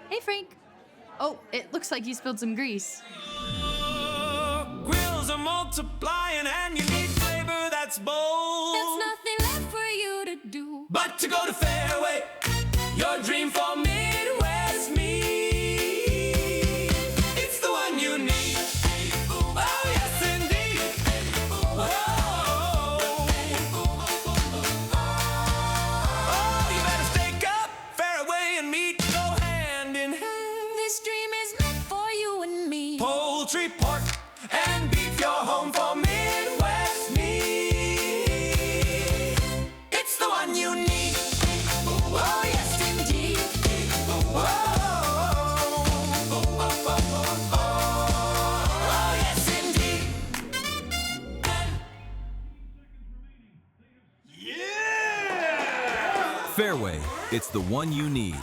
Hey, Frank. Oh, it looks like you spilled some grease. Grills are multiplying and you need flavor that's bold. There's nothing left for you to do but to go to Fareway, your dream for Midwest meat. It's the one you need. Oh, yes, indeed. Oh, you better stake up. Fareway and meat go hand in hand. This dream is meant for you and me. Poultry, pork, and beef, your home for Midwest meat. It's the one you need. Oh, yes, indeed. Oh, yes, indeed. Fareway, it's the one you need.